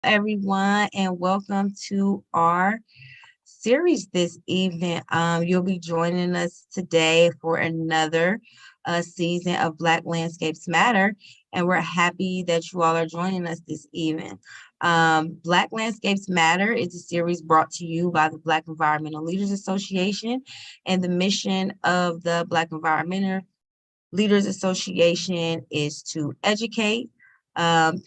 Everyone, and welcome to our series this evening. You'll be joining us today for another season of Black Landscapes Matter, and we're happy that you all are joining us this evening. Black Landscapes Matter is a series brought to you by the Black Environmental Leaders Association, and the mission of the Black Environmental Leaders Association is to educate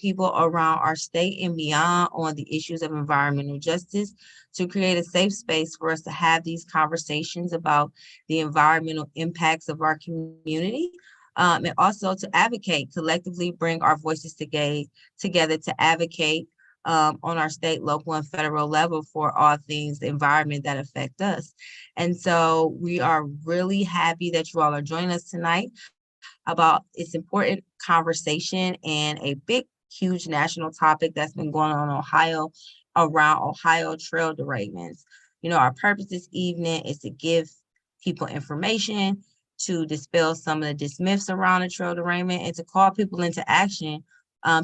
people around our state and beyond on the issues of environmental justice, to create a safe space for us to have these conversations about the environmental impacts of our community, and also to advocate, collectively bring our voices together to advocate on our state, local, and federal level for all things the environment that affect us. And so we are really happy that you all are joining us tonight about this important conversation and a big, huge national topic that's been going on in Ohio around Ohio trail derailments. Our purpose this evening is to give people information, to dispel some of the myths around the trail derailment, and to call people into action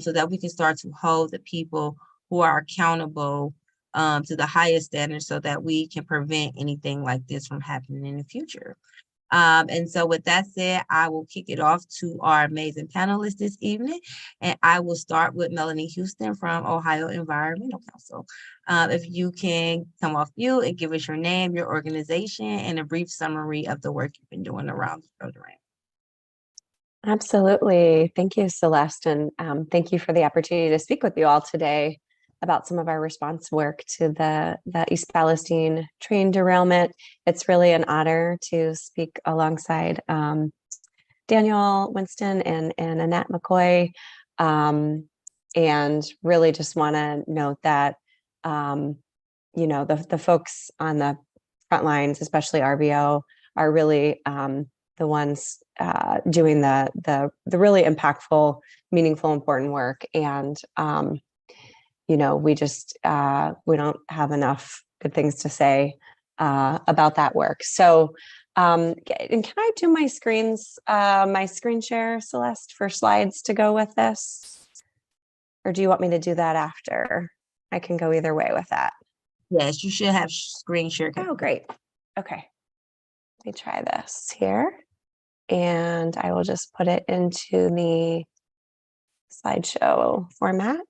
so that we can start to hold the people who are accountable to the highest standards so that we can prevent anything like this from happening in the future. And so with that said, I will kick it off to our amazing panelists this evening. And I will start with Melanie Houston from Ohio Environmental Council. If you can come off mute and give us your name, your organization, and a brief summary of the work you've been doing around the program. Absolutely. Thank you, Celeste. And thank you for the opportunity to speak with you all today about some of our response work to the East Palestine train derailment. It's really an honor to speak alongside Daniel, Winston, and Annette McCoy. And really just want to note that, the folks on the front lines, especially RVO, are really the ones doing the really impactful, meaningful, important work. And we just we don't have enough good things to say about that work. So, and can I do my screen share, Celeste, for slides to go with this? Or do you want me to do that after? I can go either way with that. Yes, you should have screen share. Oh, great. Okay. Let me try this here. And I will just put it into the slideshow format.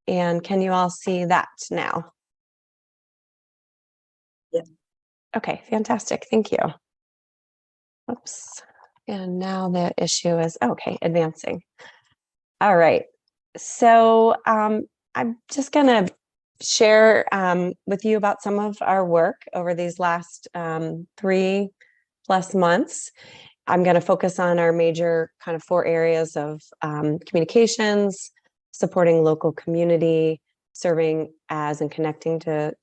And can you all see that now? Yeah. Okay, fantastic. Thank you. Oops. And now the issue is, okay, advancing. All right. So I'm just going to share with you about some of our work over these last 3+ months. I'm going to focus on our major kind of 4 areas of communications, supporting local community, serving as and connecting to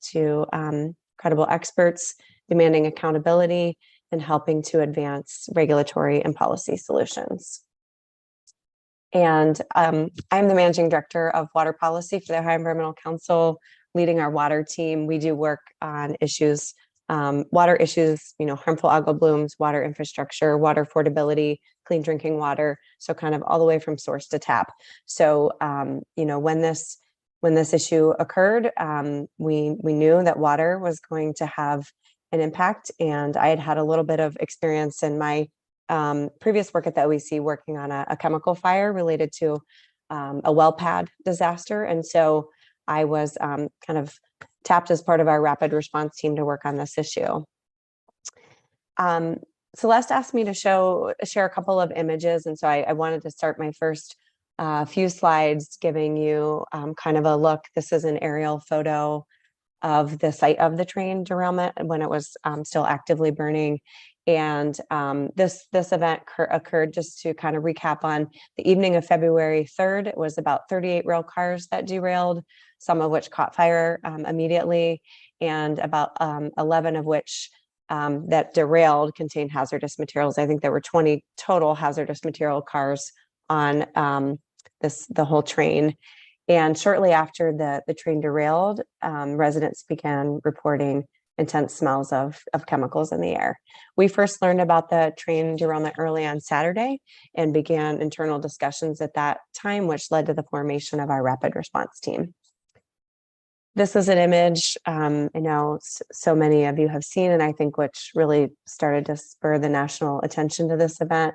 credible experts, demanding accountability, and helping to advance regulatory and policy solutions. And I'm the managing director of water policy for the Ohio Environmental Council, leading our water team. We do work on issues, water issues, harmful algal blooms, water infrastructure, water affordability, clean drinking water. So kind of all the way from source to tap. So, when this issue occurred, we knew that water was going to have an impact. And I had a little bit of experience in my previous work at the OEC working on a chemical fire related to a well pad disaster. And so I was kind of tapped as part of our rapid response team to work on this issue. Celeste asked me to share a couple of images. And so I wanted to start my first few slides giving you kind of a look. This is an aerial photo of the site of the train derailment when it was still actively burning. And this event occurred, just to kind of recap, on the evening of February 3rd. It was about 38 rail cars that derailed, some of which caught fire immediately, and about 11 of which that derailed contained hazardous materials. I think there were 20 total hazardous material cars on the whole train. And shortly after the train derailed, residents began reporting intense smells of chemicals in the air. We first learned about the train derailment early on Saturday and began internal discussions at that time, which led to the formation of our rapid response team. This is an image I know so many of you have seen, and I think which really started to spur the national attention to this event,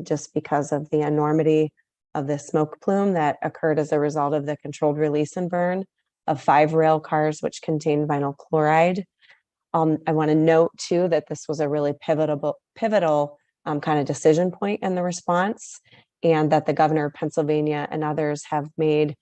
just because of the enormity of the smoke plume that occurred as a result of the controlled release and burn of 5 rail cars which contained vinyl chloride. I want to note too that this was a really pivotal kind of decision point in the response, and that the governor of Pennsylvania and others have made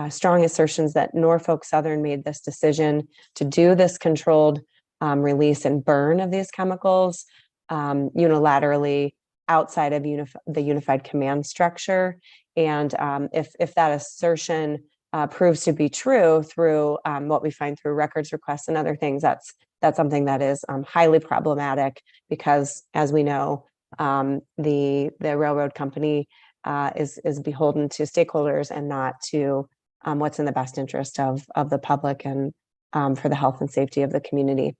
strong assertions that Norfolk Southern made this decision to do this controlled release and burn of these chemicals unilaterally outside of the unified command structure. And if that assertion proves to be true through what we find through records requests and other things, that's something that is highly problematic, because as we know, the railroad company is beholden to stakeholders and not to what's in the best interest of the public and for the health and safety of the community.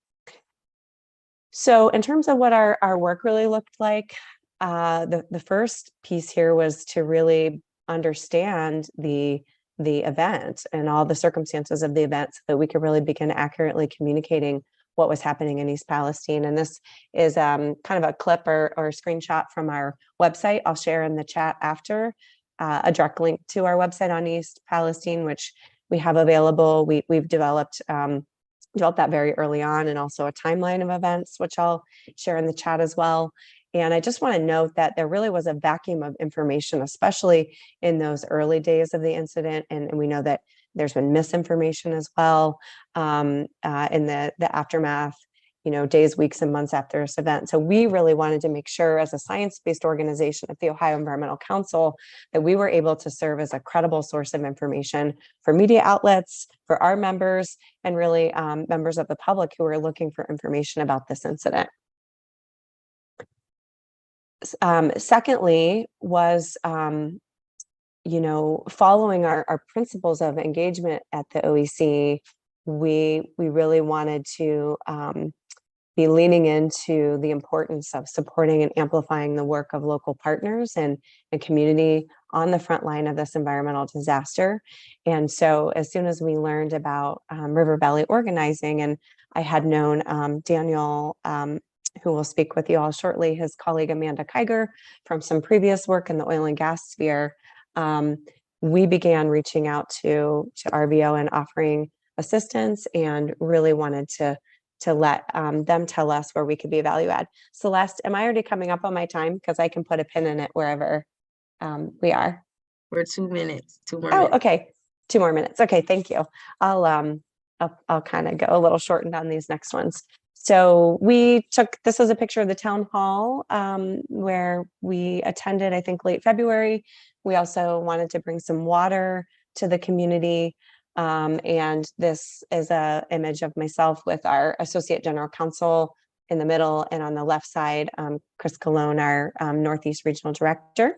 So in terms of what our work really looked like, the first piece here was to really understand the event and all the circumstances of the event, so that we could really begin accurately communicating what was happening in East Palestine. And this is kind of a clip or a screenshot from our website. I'll share in the chat after a direct link to our website on East Palestine, which we have available. We've developed that very early on, and also a timeline of events, which I'll share in the chat as well. And I just want to note that there really was a vacuum of information, especially in those early days of the incident. And we know that there's been misinformation as well in the aftermath, days, weeks, and months after this event. So we really wanted to make sure, as a science-based organization at the Ohio Environmental Council, that we were able to serve as a credible source of information for media outlets, for our members, and really members of the public who were looking for information about this incident. Secondly was, following our principles of engagement at the OEC, we really wanted to be leaning into the importance of supporting and amplifying the work of local partners and community on the front line of this environmental disaster. And so as soon as we learned about River Valley organizing, and I had known Daniel, who will speak with you all shortly, his colleague Amanda Kiger, from some previous work in the oil and gas sphere, we began reaching out to RVO and offering assistance, and really wanted to let them tell us where we could be a value add. Celeste, am I already coming up on my time? Because I can put a pin in it wherever we are. We're 2 minutes, 2 more minutes. Okay, 2 more minutes. Okay, thank you. I'll kind of go a little shortened on these next ones. So this is a picture of the town hall where we attended, I think, late February. We also wanted to bring some water to the community. And this is an image of myself with our Associate General Counsel in the middle, and on the left side, Chris Colon, our Northeast Regional Director.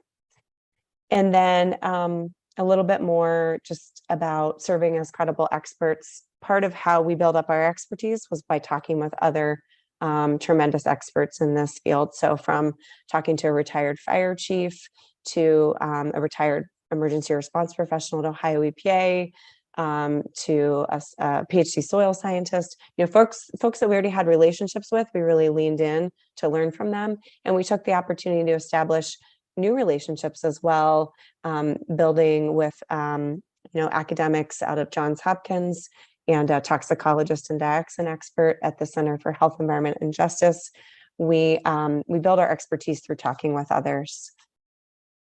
And then a little bit more just about serving as credible experts. Part of how we build up our expertise was by talking with other tremendous experts in this field. So from talking to a retired fire chief to a retired emergency response professional at Ohio EPA, to a PhD soil scientist, folks that we already had relationships with, we really leaned in to learn from them. And we took the opportunity to establish new relationships as well, building with academics out of Johns Hopkins, and a toxicologist and dioxin expert at the Center for Health, Environment, and Justice. We build our expertise through talking with others.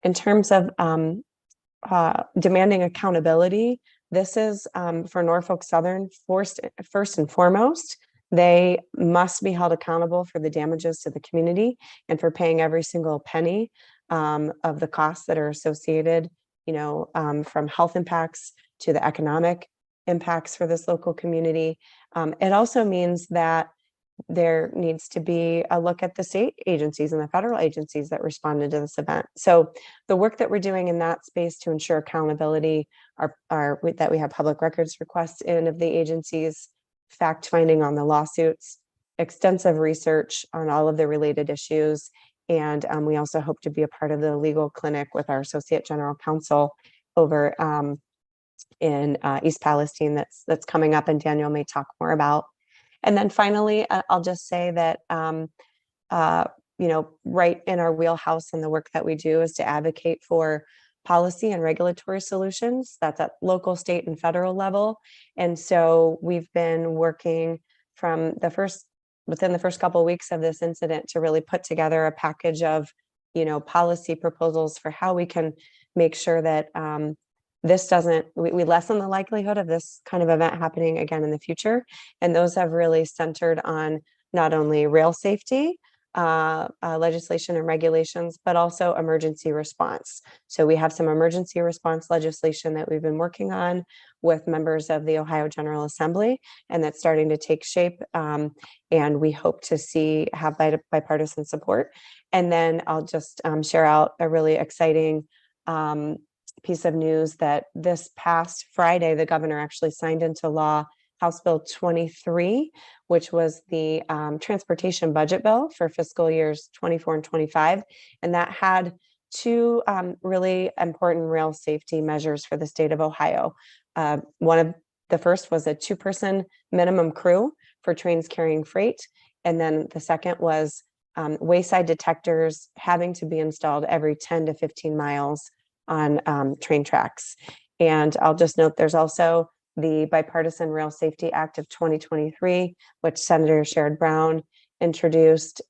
In terms of demanding accountability, this is for Norfolk Southern. First and foremost, they must be held accountable for the damages to the community and for paying every single penny of the costs that are associated, from health impacts to the economic impacts for this local community. It also means that there needs to be a look at the state agencies and the federal agencies that responded to this event. So the work that we're doing in that space to ensure accountability are that we have public records requests in of the agencies, fact finding on the lawsuits, extensive research on all of the related issues. And we also hope to be a part of the legal clinic with our Associate General Counsel over in East Palestine that's coming up, and Daniel may talk more about. And then finally, I'll just say that right in our wheelhouse and the work that we do is to advocate for policy and regulatory solutions. That's at local, state, and federal level. And so we've been working from within the first couple of weeks of this incident to really put together a package of, policy proposals for how we can make sure that we lessen the likelihood of this kind of event happening again in the future. And those have really centered on not only rail safety, legislation and regulations, but also emergency response. So we have some emergency response legislation that we've been working on with members of the Ohio General Assembly, and that's starting to take shape. And we hope to have bipartisan support. And then I'll just share out a really exciting piece of news that this past Friday, the governor actually signed into law House Bill 23, which was the transportation budget bill for fiscal years 24 and 25. And that had two really important rail safety measures for the state of Ohio. One of the first was a 2-person minimum crew for trains carrying freight. And then the second was wayside detectors having to be installed every 10 to 15 miles on train tracks. And I'll just note there's also the Bipartisan Rail Safety Act of 2023, which Senator Sherrod Brown introduced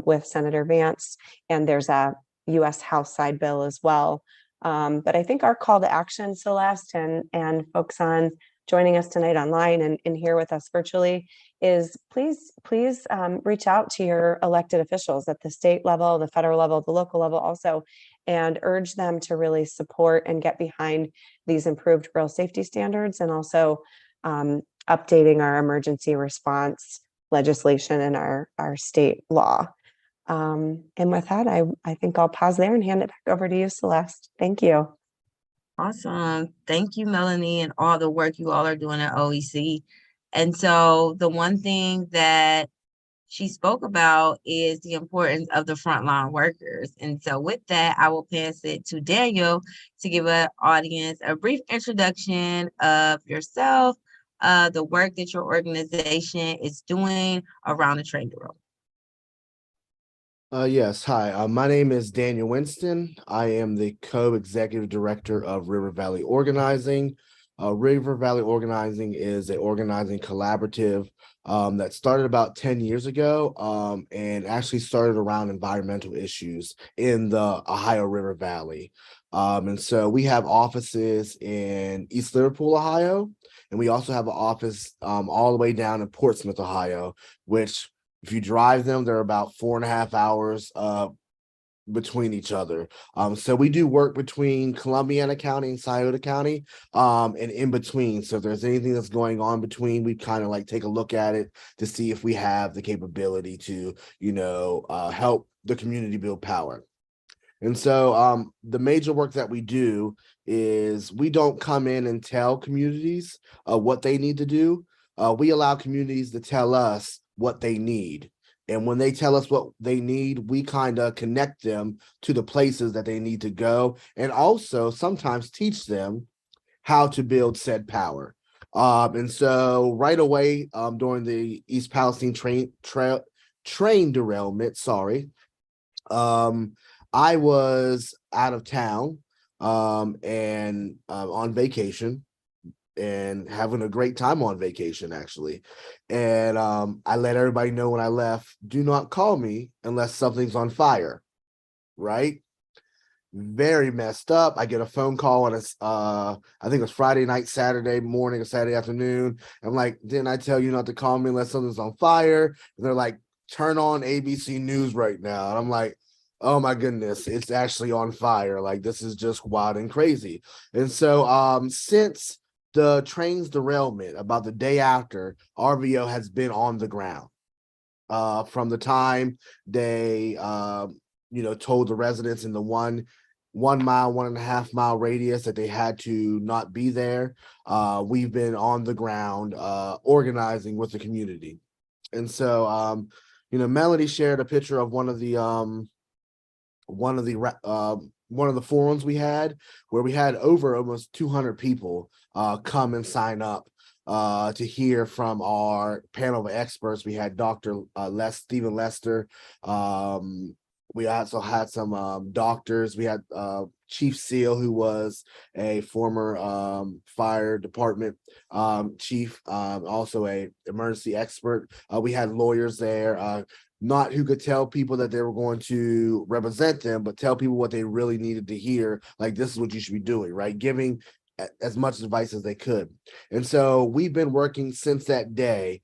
with Senator Vance, and there's a U.S. House side bill as well. But I think our call to action, Celeste, and folks on joining us tonight online and here with us virtually is please reach out to your elected officials at the state level, the federal level, the local level also, and urge them to really support and get behind these improved rail safety standards, and also updating our emergency response legislation and our state law. And with that, I think I'll pause there and hand it back over to you, Celeste. Thank you. Awesome. Thank you, Melanie, and all the work you all are doing at OEC. And so the one thing that she spoke about is the importance of the frontline workers. And so with that, I will pass it to Daniel to give our audience a brief introduction of yourself, the work that your organization is doing around the train derailment. Yes, hi. My name is Daniel Winston. I am the co-executive director of River Valley Organizing. River Valley Organizing is an organizing collaborative that started about 10 years ago and actually started around environmental issues in the Ohio River Valley. And so we have offices in East Liverpool, Ohio, and we also have an office all the way down in Portsmouth, Ohio, which if you drive them, they're about 4.5 hours between each other. So we do work between Columbiana County and Scioto County and in between. So if there's anything that's going on between, we kind of like take a look at it to see if we have the capability to, help the community build power. And so the major work that we do is we don't come in and tell communities what they need to do. We allow communities to tell us what they need. And when they tell us what they need, we kind of connect them to the places that they need to go, and also sometimes teach them how to build said power. And so right away during the East Palestine train derailment, I was out of town and on vacation, and having a great time on vacation, actually. And I let everybody know when I left, do not call me unless something's on fire, right? Very messed up. I get a phone call on I think it was Friday night, Saturday morning, or Saturday afternoon. I'm like, didn't I tell you not to call me unless something's on fire? And they're like, turn on ABC News right now. And I'm like, oh my goodness, it's actually on fire. Like, this is just wild and crazy. And so since the train's derailment, about the day after, RVO has been on the ground from the time they, told the residents in the 1 mile, 1.5 mile radius that they had to not be there. We've been on the ground organizing with the community. And so, Melanie shared a picture of one of the one of the forums we had, where we had over almost 200 people come and sign up to hear from our panel of experts. We had Dr. Stephen Lester. We also had some doctors. We had Chief Seal, who was a former fire department chief, also a emergency expert. We had lawyers there, not who could tell people that they were going to represent them, but tell people what they really needed to hear. Like, this is what you should be doing, right? Giving as much advice as they could. And so we've been working since that day.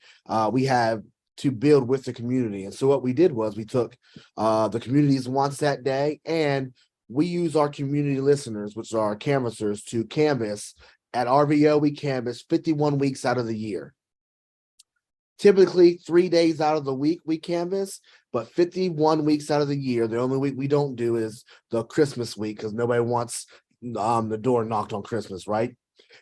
We have to build with the community. And so what we did was we took the community's wants that day, and we use our community listeners, which are our canvassers, to canvass. At RVO, we canvass 51 weeks out of the year. Typically 3 days out of the week we canvass, but 51 weeks out of the year, the only week we don't do is the Christmas week, because nobody wants the door knocked on Christmas, right?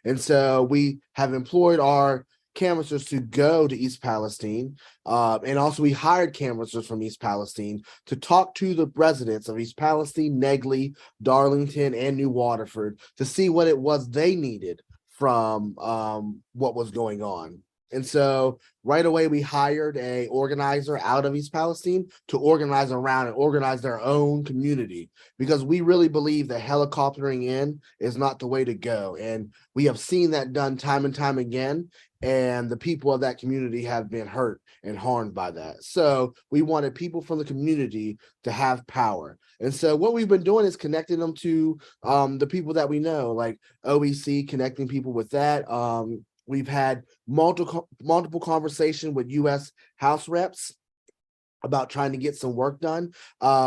And so we have employed our canvassers to go to East Palestine, and also we hired canvassers from East Palestine to talk to the residents of East Palestine, Negley, Darlington, and New Waterford to see what it was they needed from what was going on. And so right away, we hired a organizer out of East Palestine to organize around and organize their own community, because we really believe that helicoptering in is not the way to go. And we have seen that done time and time again. And the people of that community have been hurt and harmed by that. So we wanted people from the community to have power. And so what we've been doing is connecting them to the people that we know, like OEC, connecting people with that. We've had multiple conversation with U.S. House reps about trying to get some work done.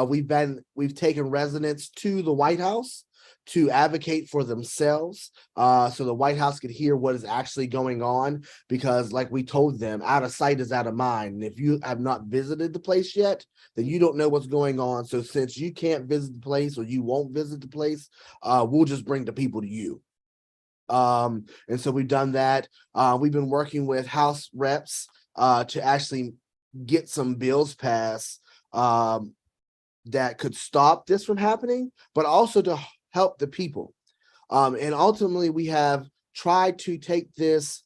We've taken residents to the White House to advocate for themselves, so the White House could hear what is actually going on, because like we told them, out of sight is out of mind. And if you have not visited the place yet, then you don't know what's going on. So since you can't visit the place, or you won't visit the place, we'll just bring the people to you. And so we've done that. We've been working with House reps to actually get some bills passed that could stop this from happening, but also to help the people. And ultimately, we have tried to take this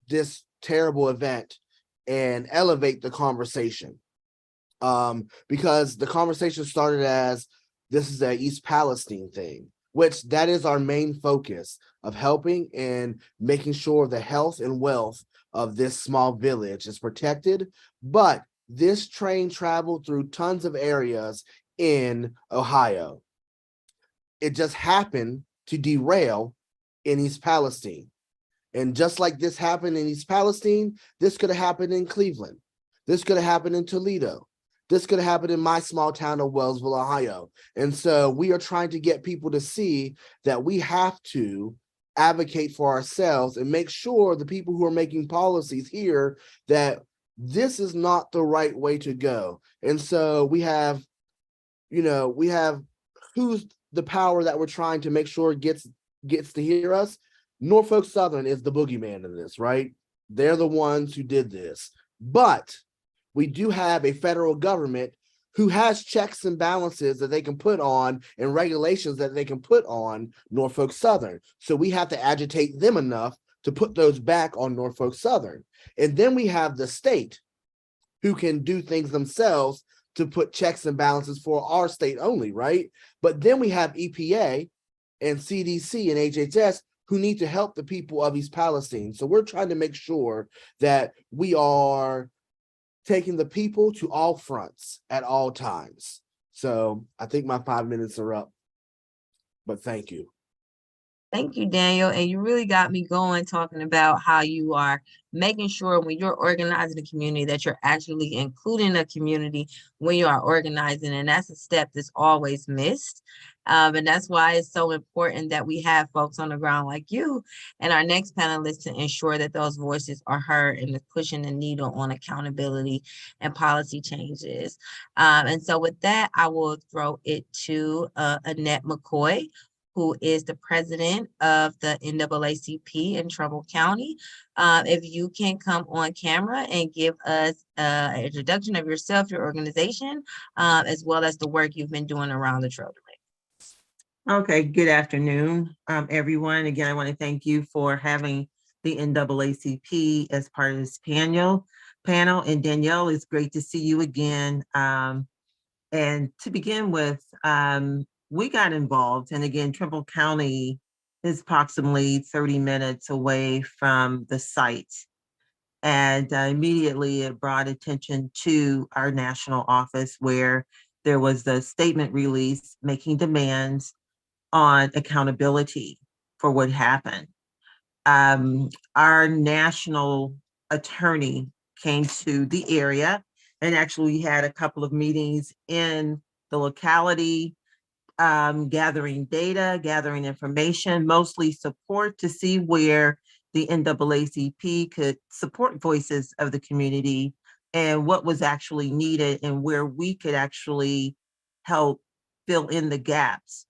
this terrible event and elevate the conversation, because the conversation started as, this is a East Palestine thing, which that is our main focus of helping and making sure the health and wealth of this small village is protected. But this train traveled through tons of areas in Ohio. It just happened to derail in East Palestine. And just like this happened in East Palestine, this could have happened in Cleveland. This could have happened in Toledo. This could have happened in my small town of Wellsville, Ohio. And so we are trying to get people to see that we have to advocate for ourselves and make sure the people who are making policies here that this is not the right way to go. And so we have who's the power that we're trying to make sure gets to hear us. Norfolk Southern is the boogeyman in this, right? They're the ones who did this. But we do have a federal government who has checks and balances that they can put on and regulations that they can put on Norfolk Southern. So we have to agitate them enough to put those back on Norfolk Southern. And then we have the state who can do things themselves to put checks and balances for our state only, right? But then we have EPA and CDC and HHS who need to help the people of East Palestine. So we're trying to make sure that we are taking the people to all fronts at all times. So I think my 5 minutes are up, but thank you. Thank you, Daniel. And you really got me going talking about how you are making sure when you're organizing a community that you're actually including a community when you are organizing. And that's a step that's always missed. And that's why it's so important that we have folks on the ground like you and our next panelists to ensure that those voices are heard and pushing the needle on accountability and policy changes. And so with that, I will throw it to Annette McCoy, who is the president of the NAACP in Trumbull County. If you can come on camera and give us an introduction of yourself, your organization, as well as the work you've been doing around the Trail to Lake. Okay, good afternoon, everyone. Again, I want to thank you for having the NAACP as part of this panel. And Danielle, it's great to see you again. And to begin with, we got involved, and again, Trumbull County is approximately 30 minutes away from the site. And immediately it brought attention to our national office, where there was the statement release making demands on accountability for what happened. Our national attorney came to the area, and actually we had a couple of meetings in the locality, gathering data, gathering information, mostly support to see where the NAACP could support voices of the community and what was actually needed and where we could actually help fill in the gaps.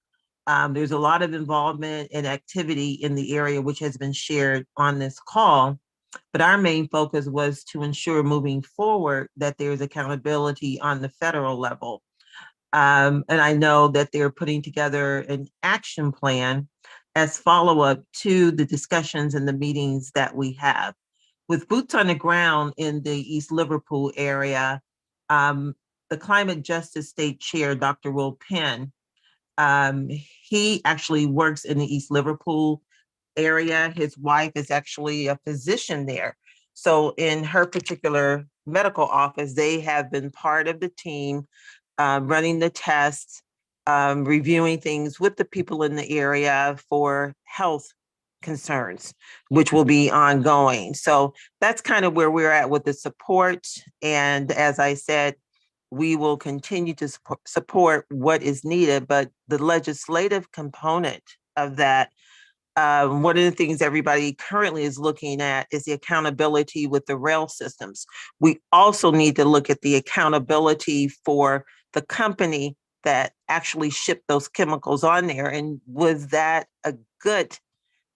There's a lot of involvement and activity in the area, which has been shared on this call, but our main focus was to ensure moving forward that there's accountability on the federal level. And I know that they're putting together an action plan as follow-up to the discussions and the meetings that we have. With boots on the ground in the East Liverpool area, the Climate Justice State Chair, Dr. Will Penn, he actually works in the East Liverpool area. His wife is actually a physician there. So in her particular medical office, they have been part of the team running the tests, reviewing things with the people in the area for health concerns, which will be ongoing. So that's kind of where we're at with the support. And as I said, we will continue to support what is needed, but the legislative component of that, one of the things everybody currently is looking at is the accountability with the rail systems. We also need to look at the accountability for the company that actually shipped those chemicals on there. And was that a good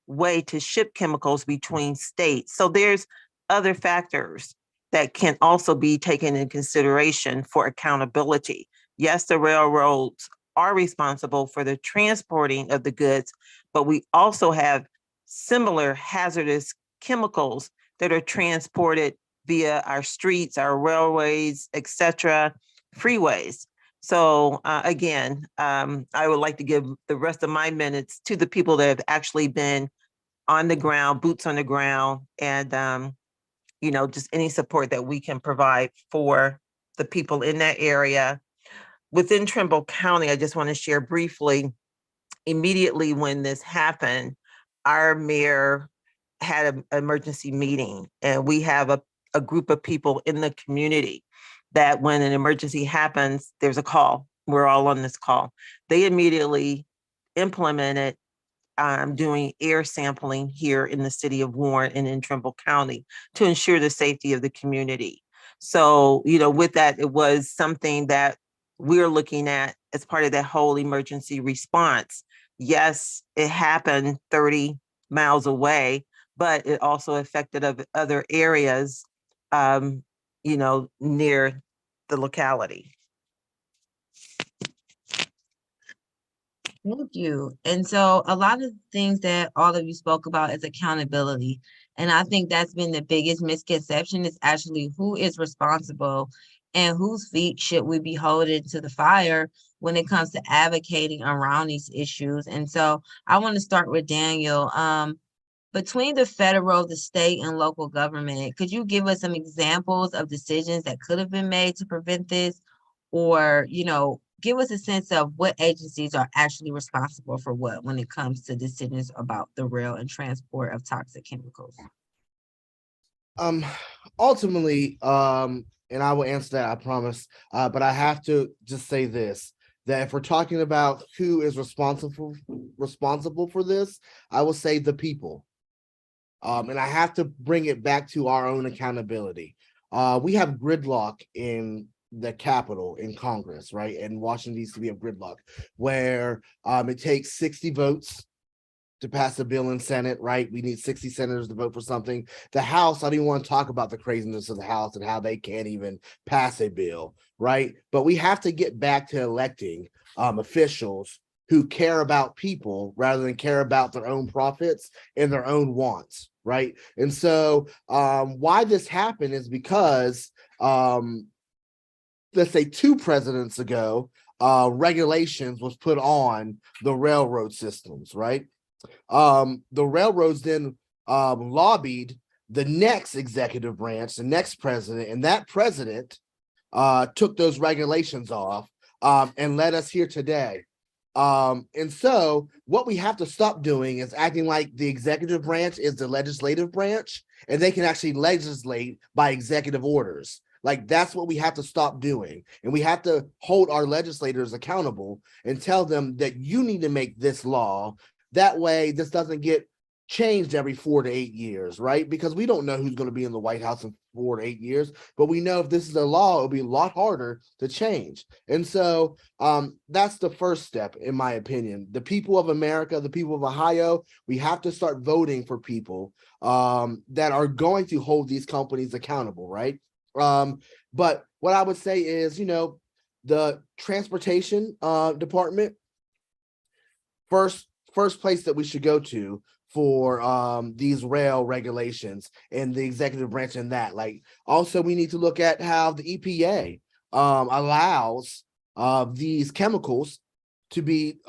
way to ship chemicals between states? So there's other factors that can also be taken in consideration for accountability. Yes, the railroads are responsible for the transporting of the goods, but we also have similar hazardous chemicals that are transported via our streets, our railways, etc., freeways. So again, I would like to give the rest of my minutes to the people that have actually been on the ground, boots on the ground, and just any support that we can provide for the people in that area. Within Trumbull County, I just want to share briefly, immediately when this happened, our mayor had an emergency meeting, and we have a group of people in the community that when an emergency happens, there's a call. We're all on this call. They immediately implemented doing air sampling here in the city of Warren and in Trumbull County to ensure the safety of the community. So, with that, it was something that we're looking at as part of that whole emergency response. Yes, it happened 30 miles away, but it also affected other areas, near the locality. Thank you. And so a lot of things that all of you spoke about is accountability. And I think that's been the biggest misconception is actually who is responsible and whose feet should we be holding to the fire when it comes to advocating around these issues. And so I want to start with Daniel. Between the federal, the state, and local government, could you give us some examples of decisions that could have been made to prevent this? Or, give us a sense of what agencies are actually responsible for what when it comes to decisions about the rail and transport of toxic chemicals. Ultimately, and I will answer that, I promise. But I have to just say this, that if we're talking about who is responsible for this, I will say the people. And I have to bring it back to our own accountability. We have gridlock in the Capitol in Congress, right? And Washington, D.C. we have gridlock, where it takes 60 votes to pass a bill in Senate, right? We need 60 senators to vote for something. The House, I don't even want to talk about the craziness of the House and how they can't even pass a bill, right? But we have to get back to electing officials who care about people rather than care about their own profits and their own wants, right? And so why this happened is because let's say 2 presidents ago, regulations was put on the railroad systems, right? The railroads then lobbied the next executive branch, the next president, and that president took those regulations off and led us here today. And so what we have to stop doing is acting like the executive branch is the legislative branch, and they can actually legislate by executive orders. Like, that's what we have to stop doing. And we have to hold our legislators accountable and tell them that you need to make this law. That way, this doesn't get changed every 4 to 8 years, right? Because we don't know who's going to be in the White House in 4 to 8 years, but we know if this is a law, it'll be a lot harder to change. And so that's the first step, in my opinion. The people of America, the people of Ohio, we have to start voting for people that are going to hold these companies accountable, right? But what I would say is, the transportation department, first place that we should go to for these rail regulations and the executive branch in that. Like, also we need to look at how the EPA allows these chemicals to be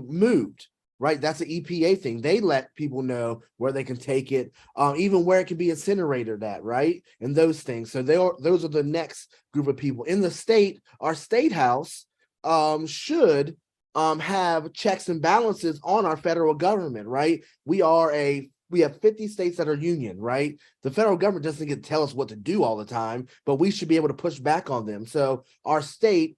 moved, right? That's an EPA thing. They let people know where they can take it, even where it can be incinerated at, right? And those things. So those are the next group of people in the state. Our state house should have checks and balances on our federal government, right? We have 50 states that are union, right? The federal government doesn't get to tell us what to do all the time, but we should be able to push back on them. So our state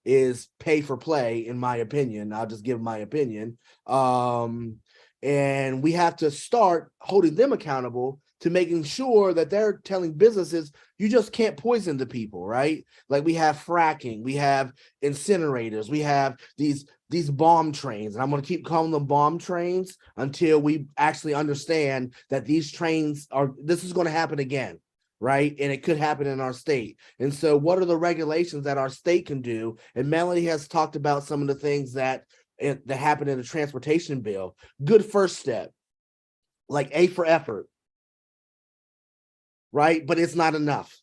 is pay for play, in my opinion. I'll just give my opinion. And we have to start holding them accountable to making sure that they're telling businesses, you just can't poison the people, right? Like, we have fracking, we have incinerators, we have these bomb trains, and I'm going to keep calling them bomb trains until we actually understand that these trains this is going to happen again, right? And it could happen in our state. And so what are the regulations that our state can do? And Melanie has talked about some of the things that happened in the transportation bill. Good first step, like A for effort, right? But it's not enough.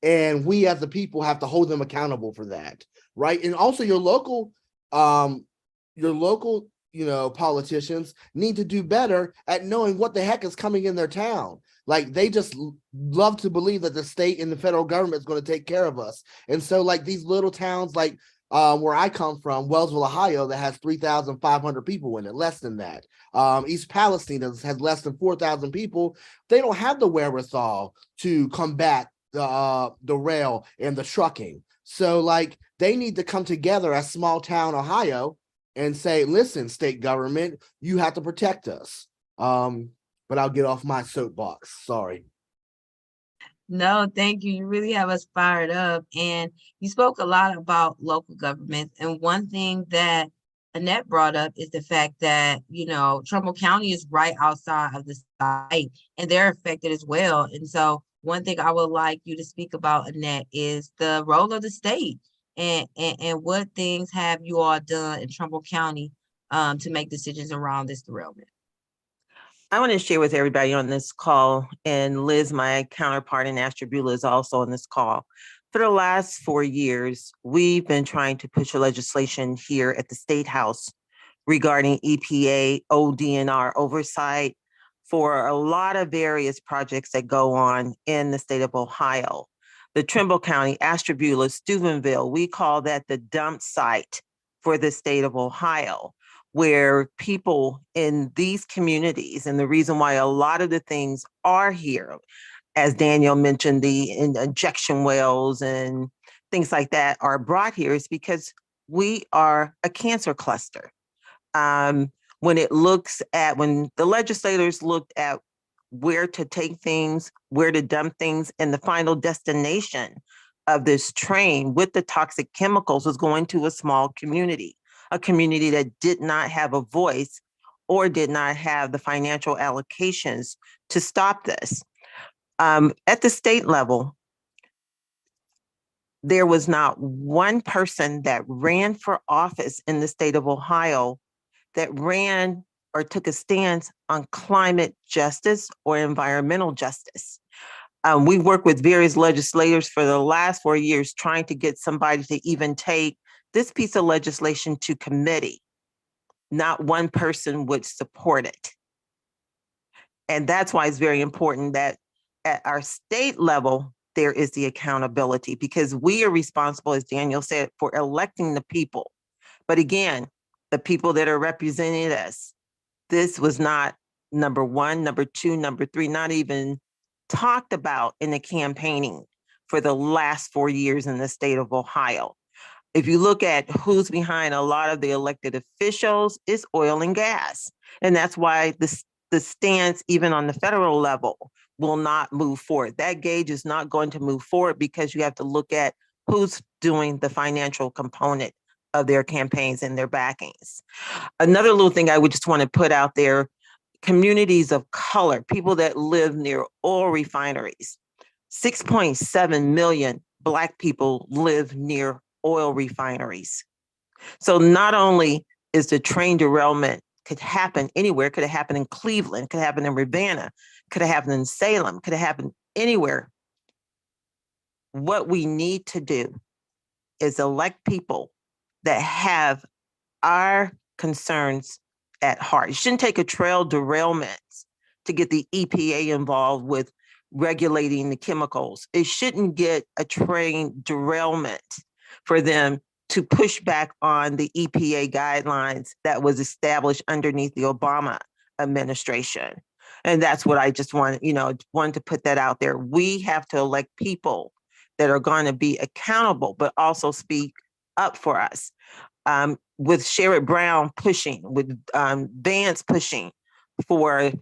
And we as the people have to hold them accountable for that, right? And also your local, politicians need to do better at knowing what the heck is coming in their town. Like, they just love to believe that the state and the federal government is going to take care of us. And so, like, these little towns, like where I come from, Wellsville, Ohio, that has 3,500 people in it, less than that. East Palestine has less than 4,000 people. They don't have the wherewithal to combat the rail and the trucking. So, like, they need to come together as small town Ohio and say, listen, state government, you have to protect us. But I'll get off my soapbox. Sorry. No, thank you. You really have us fired up. And you spoke a lot about local governments. And one thing that Annette brought up is the fact that, Trumbull County is right outside of the site, and they're affected as well. And so one thing I would like you to speak about, Annette, is the role of the state and what things have you all done in Trumbull County to make decisions around this derailment. I want to share with everybody on this call, and Liz, my counterpart in Ashtabula, is also on this call. For the last 4 years, we've been trying to push a legislation here at the State House regarding EPA, ODNR oversight for a lot of various projects that go on in the state of Ohio. The Trimble County, Ashtabula, Steubenville, we call that the dump site for the state of Ohio, where people in these communities, and the reason why a lot of the things are here, as Daniel mentioned, the injection wells and things like that are brought here, is because we are a cancer cluster. When the legislators looked at where to take things, where to dump things, and the final destination of this train with the toxic chemicals was going to a small community, a community that did not have a voice or did not have the financial allocations to stop this. At the state level, there was not one person that ran for office in the state of Ohio that ran or took a stance on climate justice or environmental justice. We worked with various legislators for the last 4 years trying to get somebody to even take this piece of legislation to committee. Not one person would support it. And that's why it's very important that at our state level, there is the accountability, because we are responsible, as Daniel said, for electing the people. But again, the people that are representing us, this was not number one, number two, number three, not even talked about in the campaigning for the last 4 years in the state of Ohio. If you look at who's behind a lot of the elected officials, it's oil and gas. And that's why the stance, even on the federal level, will not move forward. That gauge is not going to move forward because you have to look at who's doing the financial component of their campaigns and their backings. Another little thing I would just want to put out there, communities of color, people that live near oil refineries. 6.7 million Black people live near oil refineries. So not only is the train derailment could happen anywhere, could have happened in Cleveland, could have happened in Ravenna, could have happened in Salem, could have happened anywhere. What we need to do is elect people that have our concerns at heart. You shouldn't take a trail derailment to get the EPA involved with regulating the chemicals. It shouldn't get a train derailment for them to push back on the EPA guidelines that was established underneath the Obama administration. And that's what I just wanted to put that out there. We have to elect people that are going to be accountable, but also speak up for us. With Sherrod Brown pushing, with Vance pushing for